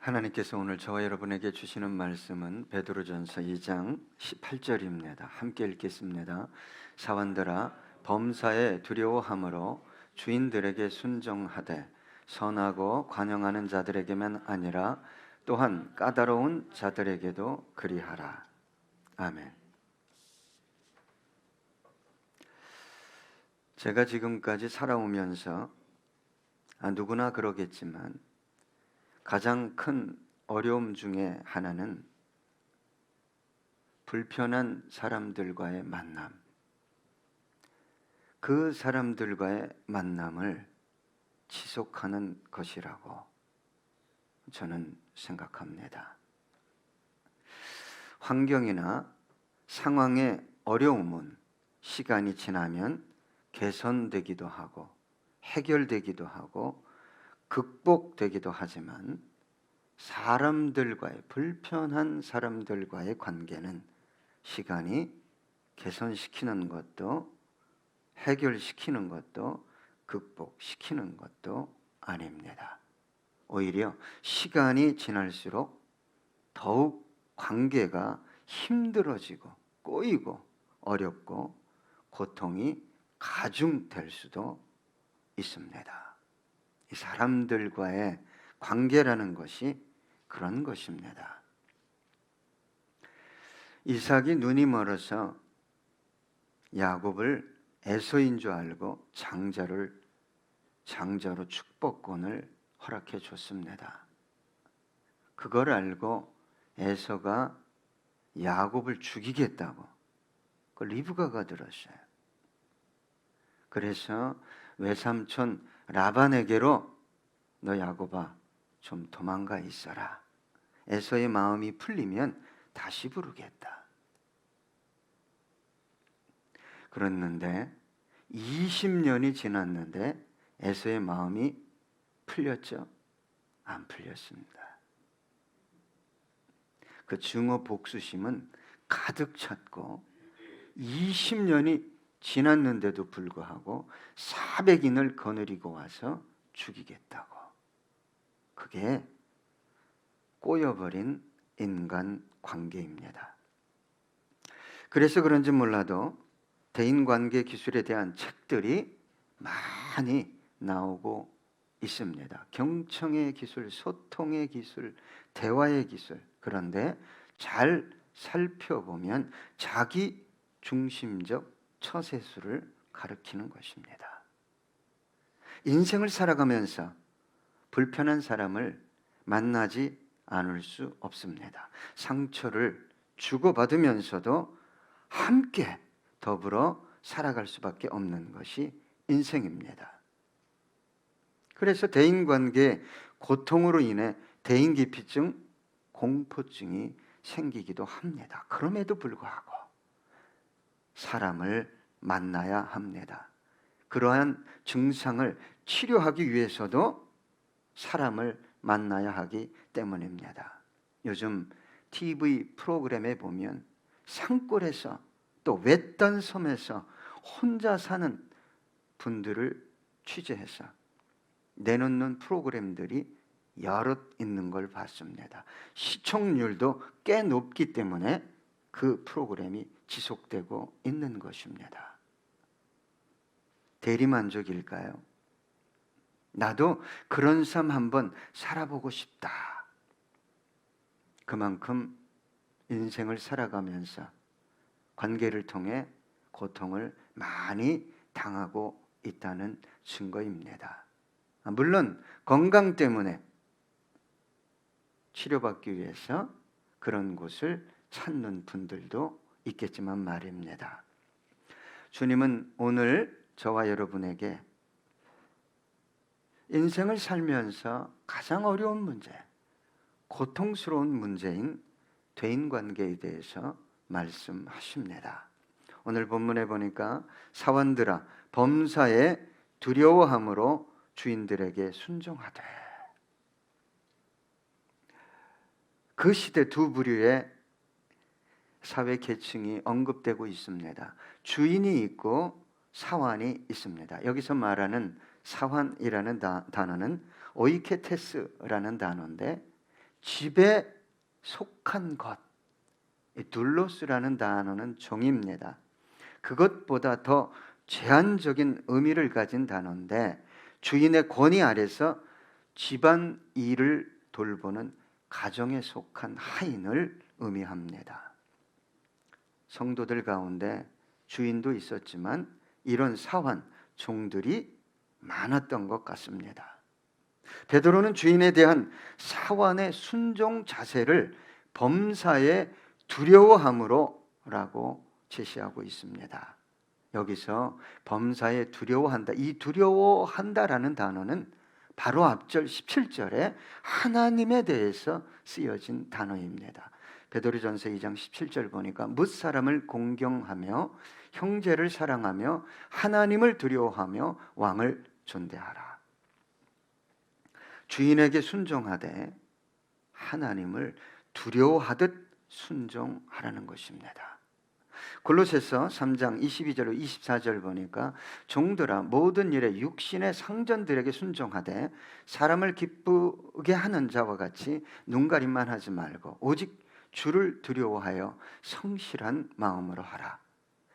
하나님께서 오늘 저와 여러분에게 주시는 말씀은 베드로전서 2장 18절입니다. 함께 읽겠습니다. 사원들아, 범사에 두려워함으로 주인들에게 순종하되 선하고 관용하는 자들에게만 아니라 또한 까다로운 자들에게도 그리하라. 아멘. 제가 지금까지 살아오면서 누구나 그러겠지만 가장 큰 어려움 중에 하나는 불편한 사람들과의 만남, 그 사람들과의 만남을 지속하는 것이라고 저는 생각합니다. 환경이나 상황의 어려움은 시간이 지나면 개선되기도 하고 해결되기도 하고 극복되기도 하지만 불편한 사람들과의 관계는 시간이 개선시키는 것도 해결시키는 것도 극복시키는 것도 아닙니다. 오히려 시간이 지날수록 더욱 관계가 힘들어지고 꼬이고 어렵고 고통이 가중될 수도 있습니다. 이 사람들과의 관계라는 것이 그런 것입니다. 이삭이 눈이 멀어서 야곱을 에서인 줄 알고 장자로 축복권을 허락해 줬습니다. 그걸 알고 에서가 야곱을 죽이겠다고 그 리브가가 들었어요. 그래서 외삼촌 라반에게로 너 야곱아 좀 도망가 있어라. 에서의 마음이 풀리면 다시 부르겠다. 그랬는데 20년이 지났는데 에서의 마음이 풀렸죠? 안 풀렸습니다. 그 증오 복수심은 가득 찼고 20년이 지났는데도 불구하고 400인을 거느리고 와서 죽이겠다고. 그게 꼬여버린 인간 관계입니다. 그래서 그런지 몰라도 대인관계 기술에 대한 책들이 많이 나오고 있습니다. 경청의 기술, 소통의 기술, 대화의 기술. 그런데 잘 살펴보면 자기 중심적 처세술을 가리키는 것입니다. 인생을 살아가면서 불편한 사람을 만나지 않을 수 없습니다. 상처를 주고받으면서도 함께 더불어 살아갈 수밖에 없는 것이 인생입니다. 그래서 대인관계 고통으로 인해 대인기피증, 공포증이 생기기도 합니다. 그럼에도 불구하고 사람을 만나야 합니다. 그러한 증상을 치료하기 위해서도 사람을 만나야 하기 때문입니다. 요즘 TV 프로그램에 보면 산골에서 또 외딴 섬에서 혼자 사는 분들을 취재해서 내놓는 프로그램들이 여럿 있는 걸 봤습니다. 시청률도 꽤 높기 때문에 그 프로그램이 지속되고 있는 것입니다. 대리만족일까요? 나도 그런 삶 한번 살아보고 싶다. 그만큼 인생을 살아가면서 관계를 통해 고통을 많이 당하고 있다는 증거입니다. 물론 건강 때문에 치료받기 위해서 그런 곳을 찾는 분들도 있겠지만 말입니다. 주님은 오늘 저와 여러분에게 인생을 살면서 가장 어려운 문제, 고통스러운 문제인 대인관계에 대해서 말씀하십니다. 오늘 본문에 보니까 사원들아 범사에 두려워함으로 주인들에게 순종하되. 그 시대 두 부류의 사회 계층이 언급되고 있습니다. 주인이 있고 사환이 있습니다. 여기서 말하는 사환이라는 단어는 오이케테스라는 단어인데 집에 속한 것. 이 둘로스라는 단어는 종입니다. 그것보다 더 제한적인 의미를 가진 단어인데 주인의 권위 아래서 집안 일을 돌보는 가정에 속한 하인을 의미합니다. 성도들 가운데 주인도 있었지만 이런 사환, 종들이 많았던 것 같습니다. 베드로는 주인에 대한 사환의 순종 자세를 범사에 두려워함으로라고 제시하고 있습니다. 여기서 범사에 두려워한다. 이 두려워한다라는 단어는 바로 앞절 17절에 하나님에 대해서 쓰여진 단어입니다. 베드로전서 2장 17절 보니까 뭇 사람을 공경하며 형제를 사랑하며 하나님을 두려워하며 왕을 존대하라. 주인에게 순종하되 하나님을 두려워하듯 순종하라는 것입니다. 골로새서 3장 22절로 24절 보니까 종들아 모든 일에 육신의 상전들에게 순종하되 사람을 기쁘게 하는 자와 같이 눈가림만 하지 말고 오직 주를 두려워하여 성실한 마음으로 하라.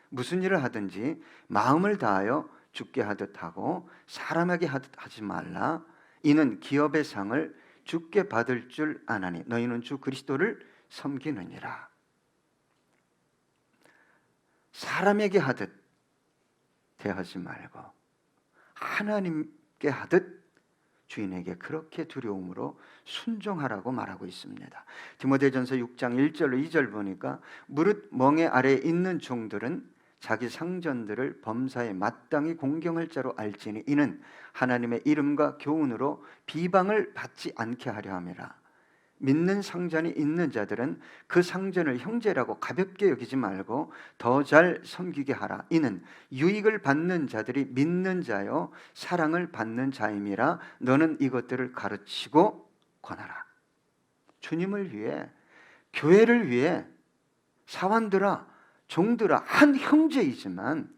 무슨 일을 하든지 마음을 다하여 주께 하듯 하고 사람에게 하듯 하지 말라. 이는 기업의 상을 주께 받을 줄 아나니 너희는 주 그리스도를 섬기느니라. 사람에게 하듯 대하지 말고 하나님께 하듯 주인에게 그렇게 두려움으로 순종하라고 말하고 있습니다. 디모데전서 6장 1절로 2절 보니까 무릇 멍에 아래에 있는 종들은 자기 상전들을 범사에 마땅히 공경할 자로 알지니 이는 하나님의 이름과 교훈으로 비방을 받지 않게 하려 함이라. 믿는 상전이 있는 자들은 그 상전을 형제라고 가볍게 여기지 말고 더 잘 섬기게 하라. 이는 유익을 받는 자들이 믿는 자요 사랑을 받는 자임이라. 너는 이것들을 가르치고 권하라. 주님을 위해, 교회를 위해 사환들아, 종들아, 한 형제이지만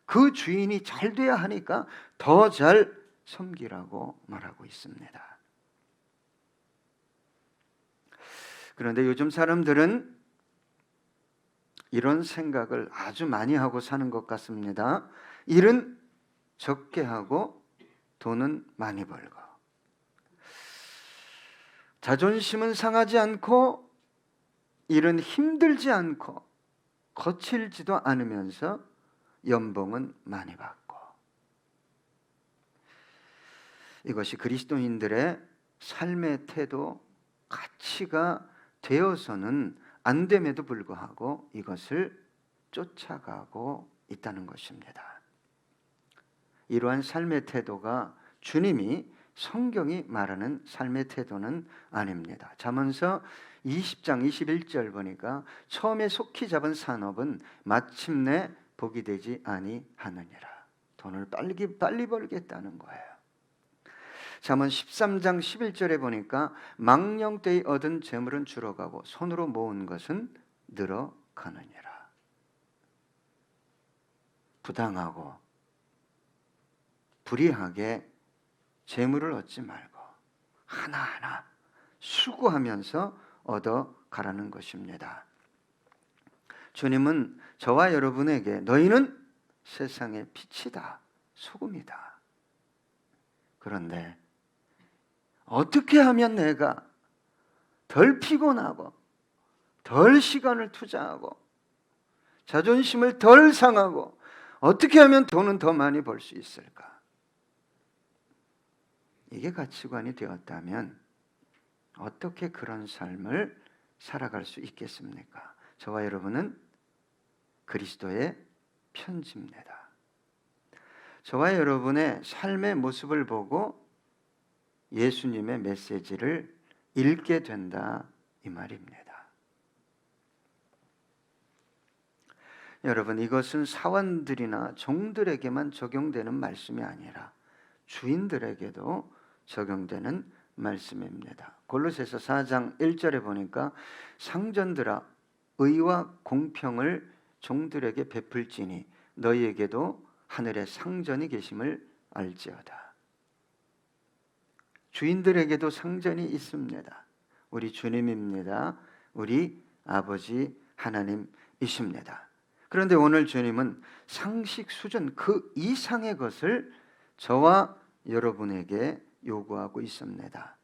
그 주인이 잘 돼야 하니까 더 잘 섬기라고 말하고 있습니다. 그런데 요즘 사람들은 이런 생각을 아주 많이 하고 사는 것 같습니다. 일은 적게 하고 돈은 많이 벌고 자존심은 상하지 않고 일은 힘들지 않고 거칠지도 않으면서 연봉은 많이 받고 이것이 그리스도인들의 삶의 태도, 가치가 되어서는 안 됨에도 불구하고 이것을 쫓아가고 있다는 것입니다. 이러한 삶의 태도가 주님이 성경이 말하는 삶의 태도는 아닙니다. 잠언서 20장 21절 보니까 처음에 속히 잡은 산업은 마침내 복이 되지 아니하느니라. 돈을 빨리 벌겠다는 거예요. 잠언 13장 11절에 보니까 망령되이 얻은 재물은 줄어가고 손으로 모은 것은 늘어가느니라. 부당하고 불의하게 재물을 얻지 말고 하나하나 수고하면서 얻어가라는 것입니다. 주님은 저와 여러분에게 너희는 세상의 빛이다, 소금이다. 그런데 어떻게 하면 내가 덜 피곤하고 덜 시간을 투자하고 자존심을 덜 상하고 어떻게 하면 돈은 더 많이 벌 수 있을까? 이게 가치관이 되었다면 어떻게 그런 삶을 살아갈 수 있겠습니까? 저와 여러분은 그리스도의 편지입니다. 저와 여러분의 삶의 모습을 보고 예수님의 메시지를 읽게 된다 이 말입니다. 여러분, 이것은 사원들이나 종들에게만 적용되는 말씀이 아니라 주인들에게도 적용되는 말씀입니다. 골로새서 4장 1절에 보니까 상전들아 의와 공평을 종들에게 베풀지니 너희에게도 하늘에 상전이 계심을 알지어다. 주인들에게도 상전이 있습니다. 우리 주님입니다. 우리 아버지 하나님이십니다. 그런데 오늘 주님은 상식 수준 그 이상의 것을 저와 여러분에게 요구하고 있습니다.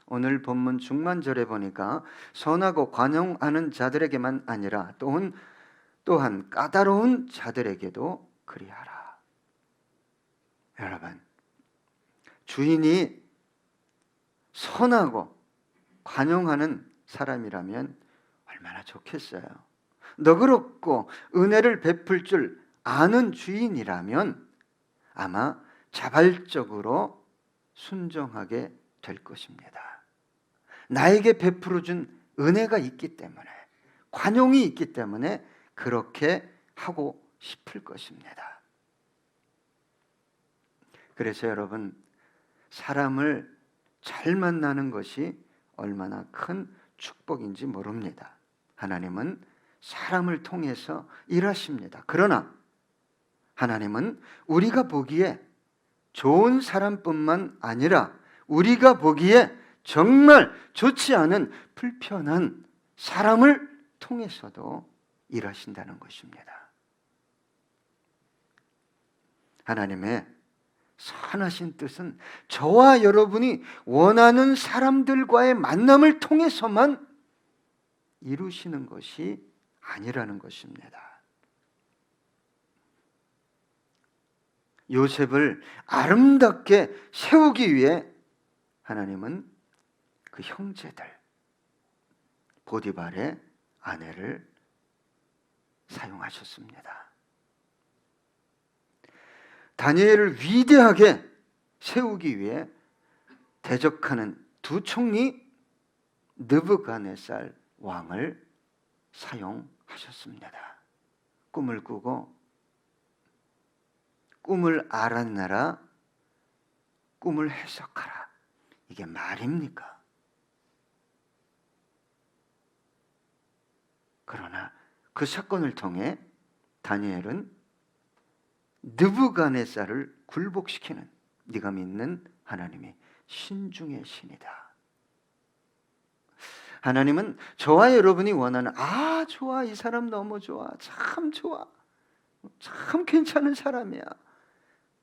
오늘 본문 중반절에 보니까 선하고 관용하는 자들에게만 아니라 또한 까다로운 자들에게도 그리하라. 여러분, 주인이 선하고 관용하는 사람이라면 얼마나 좋겠어요. 너그럽고 은혜를 베풀 줄 아는 주인이라면 아마 자발적으로 순종하게 될 것입니다. 나에게 베풀어 준 은혜가 있기 때문에, 관용이 있기 때문에 그렇게 하고 싶을 것입니다. 그래서 여러분, 사람을 잘 만나는 것이 얼마나 큰 축복인지 모릅니다. 하나님은 사람을 통해서 일하십니다. 그러나 하나님은 우리가 보기에 좋은 사람뿐만 아니라 우리가 보기에 정말 좋지 않은 불편한 사람을 통해서도 일하신다는 것입니다. 하나님의 선하신 뜻은 저와 여러분이 원하는 사람들과의 만남을 통해서만 이루시는 것이 아니라는 것입니다. 요셉을 아름답게 세우기 위해 하나님은 그 형제들, 보디발의 아내를 사용하셨습니다. 다니엘을 위대하게 세우기 위해 대적하는 두 총리 느부갓네살 왕을 사용하셨습니다. 꿈을 꾸고 꿈을 알아내라, 꿈을 해석하라. 이게 말입니까? 그러나 그 사건을 통해 다니엘은 느부갓네살을 굴복시키는, 네가 믿는 하나님이 신중의 신이다. 하나님은 저와 여러분이 원하는 좋아, 이 사람 너무 좋아, 참 좋아, 참 괜찮은 사람이야,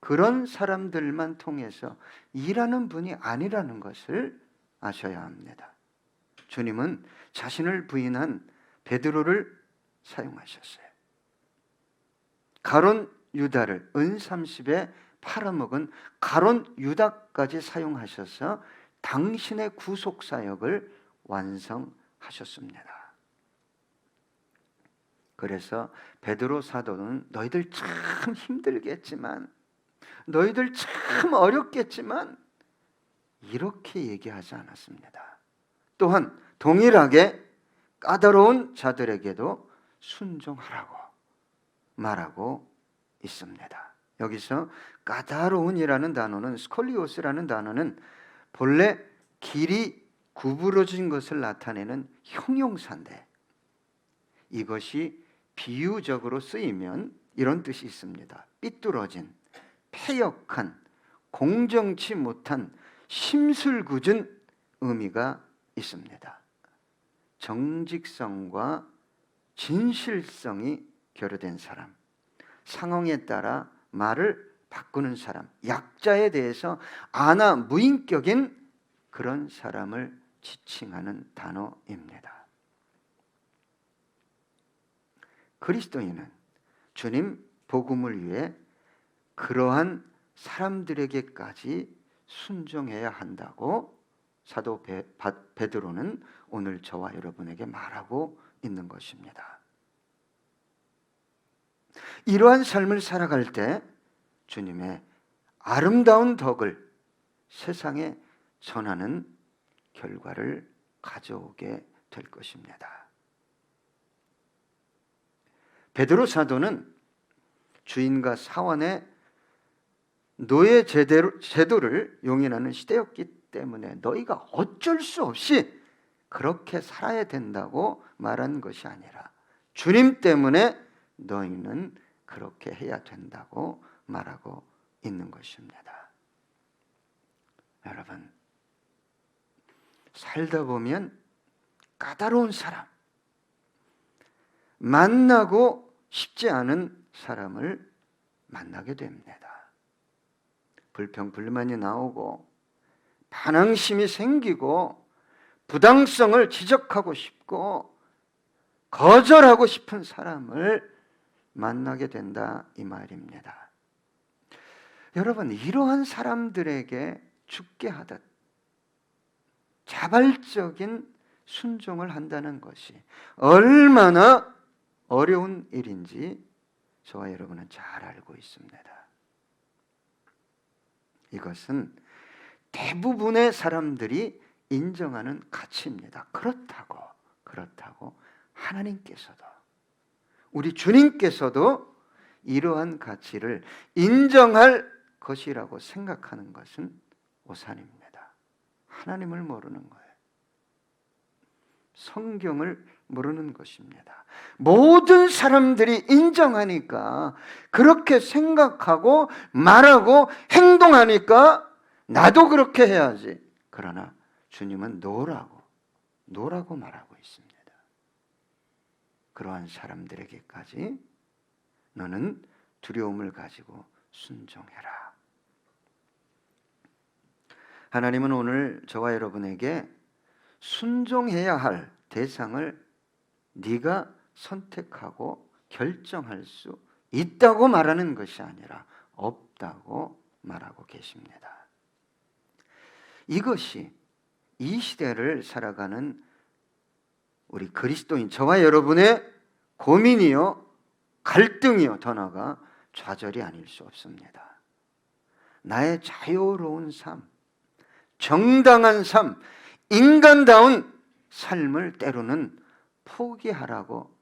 그런 사람들만 통해서 일하는 분이 아니라는 것을 아셔야 합니다. 주님은 자신을 부인한 베드로를 사용하셨어요. 가론 유다를 은30에 팔아먹은 가론 유다까지 사용하셔서 당신의 구속사역을 완성하셨습니다. 그래서 베드로 사도는 너희들 참 힘들겠지만, 너희들 참 어렵겠지만 이렇게 얘기하지 않았습니다. 또한 동일하게 까다로운 자들에게도 순종하라고 말하고 있습니다. 여기서 까다로운이라는 단어는, 스콜리오스라는 단어는 본래 길이 구부러진 것을 나타내는 형용사인데, 이것이 비유적으로 쓰이면 이런 뜻이 있습니다. 삐뚤어진, 패역한, 공정치 못한, 심술궂은 의미가 있습니다. 정직성과 진실성이 결여된 사람, 상황에 따라 말을 바꾸는 사람, 약자에 대해서 무인격인 그런 사람을 지칭하는 단어입니다. 그리스도인은 주님 복음을 위해 그러한 사람들에게까지 순종해야 한다고 사도 베드로는 오늘 저와 여러분에게 말하고 있는 것입니다. 이러한 삶을 살아갈 때 주님의 아름다운 덕을 세상에 전하는 결과를 가져오게 될 것입니다. 베드로 사도는 주인과 사원의 노예 제도를 용인하는 시대였기 때문에 너희가 어쩔 수 없이 그렇게 살아야 된다고 말한 것이 아니라 주님 때문에 너희는 그렇게 해야 된다고 말하고 있는 것입니다. 여러분, 살다 보면 까다로운 사람, 만나고 싶지 않은 사람을 만나게 됩니다. 불평, 불만이 나오고 반항심이 생기고 부당성을 지적하고 싶고 거절하고 싶은 사람을 만나게 된다 이 말입니다. 여러분, 이러한 사람들에게 죽게 하듯 자발적인 순종을 한다는 것이 얼마나 어려운 일인지 저와 여러분은 잘 알고 있습니다. 이것은 대부분의 사람들이 인정하는 가치입니다. 그렇다고 하나님께서도, 우리 주님께서도 이러한 가치를 인정할 것이라고 생각하는 것은 오산입니다. 하나님을 모르는 거예요. 성경을 모르는 것입니다. 모든 사람들이 인정하니까, 그렇게 생각하고 말하고 행동하니까 나도 그렇게 해야지. 그러나 주님은 노라고 말하고 있습니다. 그러한 사람들에게까지 너는 두려움을 가지고 순종해라. 하나님은 오늘 저와 여러분에게 순종해야 할 대상을 네가 선택하고 결정할 수 있다고 말하는 것이 아니라 없다고 말하고 계십니다. 이것이 이 시대를 살아가는 우리 그리스도인 저와 여러분의 고민이요, 갈등이요, 더 나아가 좌절이 아닐 수 없습니다. 나의 자유로운 삶, 정당한 삶, 인간다운 삶을 때로는 포기하라고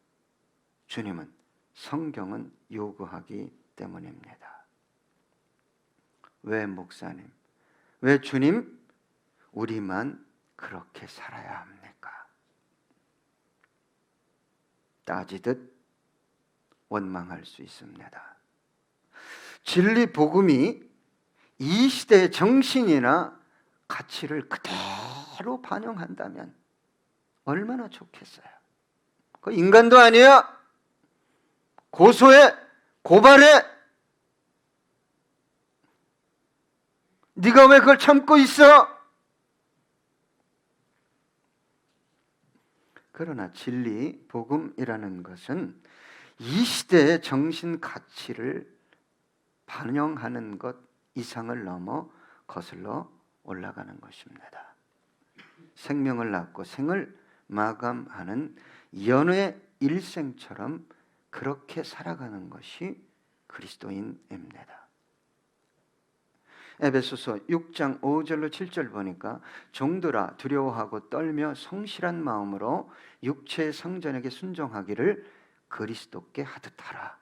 주님은, 성경은 요구하기 때문입니다. 왜 목사님, 왜 주님 우리만 그렇게 살아야 합니까? 따지듯 원망할 수 있습니다. 진리 복음이 이 시대의 정신이나 가치를 그대로 반영한다면 얼마나 좋겠어요. 그 인간도 아니야. 고소해, 고발해. 네가 왜 그걸 참고 있어? 그러나 진리 복음이라는 것은 이 시대의 정신 가치를 반영하는 것 이상을 넘어 거슬러 올라가는 것입니다. 생명을 낳고 생을 마감하는 연회 일생처럼 그렇게 살아가는 것이 그리스도인입니다. 에베소서 6장 5절로 7절 보니까 종들아 두려워하고 떨며 성실한 마음으로 육체의 상전에게 순종하기를 그리스도께 하듯 하라.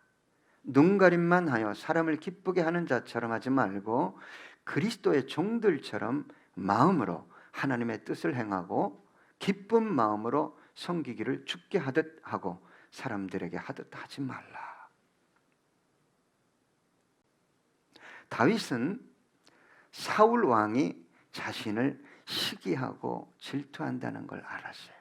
눈가림만 하여 사람을 기쁘게 하는 자처럼 하지 말고 그리스도의 종들처럼 마음으로 하나님의 뜻을 행하고 기쁜 마음으로 섬기기를 주께 하듯 하고 사람들에게 하듯 하지 말라. 다윗은 사울 왕이 자신을 시기하고 질투한다는 걸 알았어요.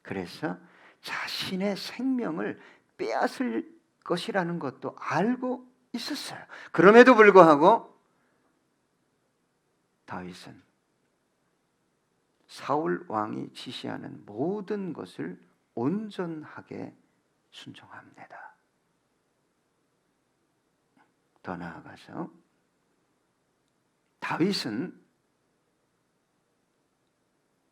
그래서 자신의 생명을 빼앗을 것이라는 것도 알고 있었어요. 그럼에도 불구하고 다윗은 사울 왕이 지시하는 모든 것을 온전하게 순종합니다. 더 나아가서 다윗은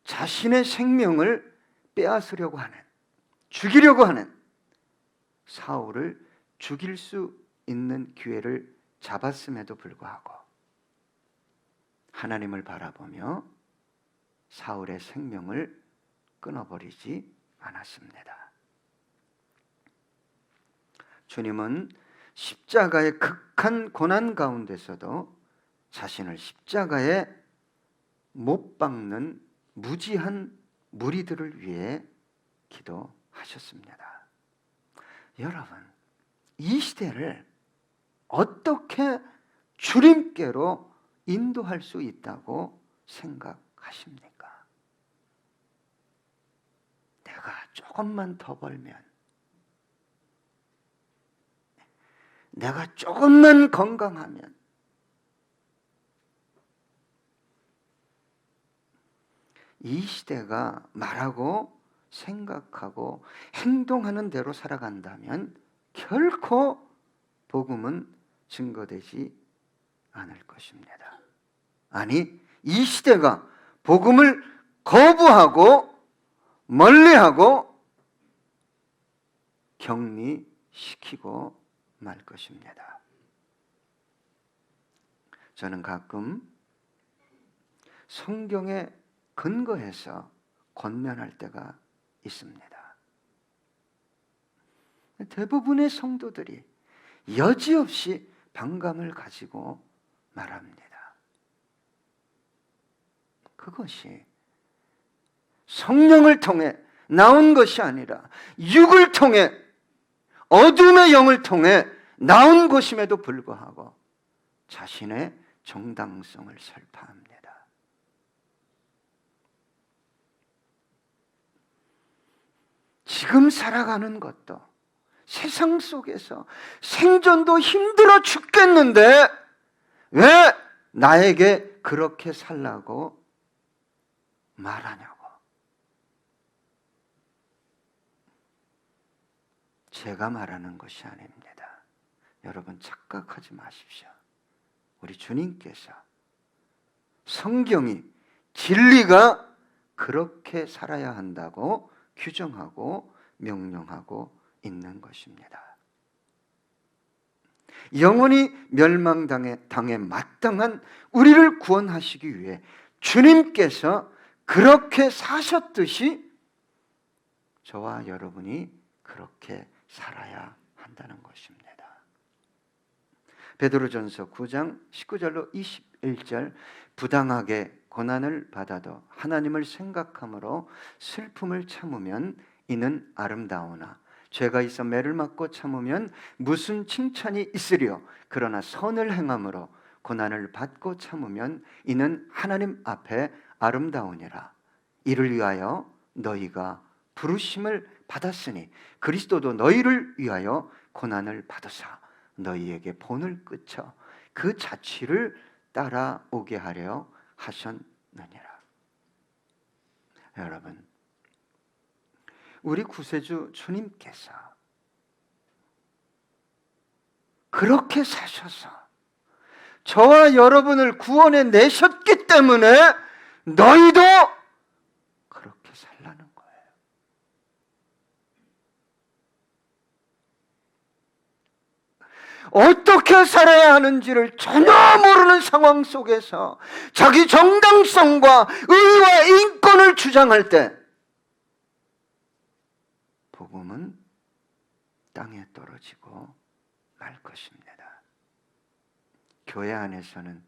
자신의 생명을 빼앗으려고 하는, 죽이려고 하는 사울을 죽일 수 있는 기회를 잡았음에도 불구하고 하나님을 바라보며 사울의 생명을 끊어버리지 않았습니다. 주님은 십자가의 극한 고난 가운데서도 자신을 십자가에 못 박는 무지한 무리들을 위해 기도하셨습니다. 여러분, 이 시대를 어떻게 주님께로 인도할 수 있다고 생각하십니까? 조금만 더 벌면, 내가 조금만 건강하면, 이 시대가 말하고 생각하고 행동하는 대로 살아간다면 결코 복음은 증거되지 않을 것입니다. 아니, 이 시대가 복음을 거부하고 멀리하고 격리시키고 말 것입니다. 저는 가끔 성경에 근거해서 권면할 때가 있습니다. 대부분의 성도들이 여지없이 반감을 가지고 말합니다. 그것이 성령을 통해 나온 것이 아니라 육을 통해, 어둠의 영을 통해 나온 것임에도 불구하고 자신의 정당성을 설파합니다. 지금 살아가는 것도 세상 속에서 생존도 힘들어 죽겠는데 왜 나에게 그렇게 살라고 말하냐고. 제가 말하는 것이 아닙니다. 여러분 착각하지 마십시오. 우리 주님께서, 성경이, 진리가 그렇게 살아야 한다고 규정하고 명령하고 있는 것입니다. 영원히 멸망당에 마땅한 우리를 구원하시기 위해 주님께서 그렇게 사셨듯이 저와 여러분이 그렇게 살아야 한다는 것입니다. 베드로전서 9장 19절로 21절, 부당하게 고난을 받아도 하나님을 생각함으로 슬픔을 참으면 이는 아름다우나 죄가 있어 매를 맞고 참으면 무슨 칭찬이 있으리요. 그러나 선을 행함으로 고난을 받고 참으면 이는 하나님 앞에 아름다우니라. 이를 위하여 너희가 부르심을 받았으니 그리스도도 너희를 위하여 고난을 받으사 너희에게 본을 끊쳐 그 자취를 따라오게 하려 하셨느니라. 여러분, 우리 구세주 주님께서 그렇게 사셔서 저와 여러분을 구원해 내셨기 때문에 너희도 그렇게 살라는 거예요. 어떻게 살아야 하는지를 전혀 모르는 상황 속에서 자기 정당성과 의와 인권을 주장할 때 복음은 땅에 떨어지고 말 것입니다. 교회 안에서는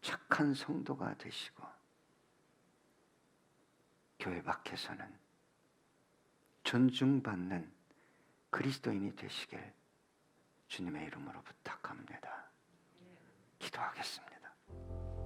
착한 성도가 되시고 교회 밖에서는 존중받는 그리스도인이 되시길 주님의 이름으로 부탁합니다. 기도하겠습니다.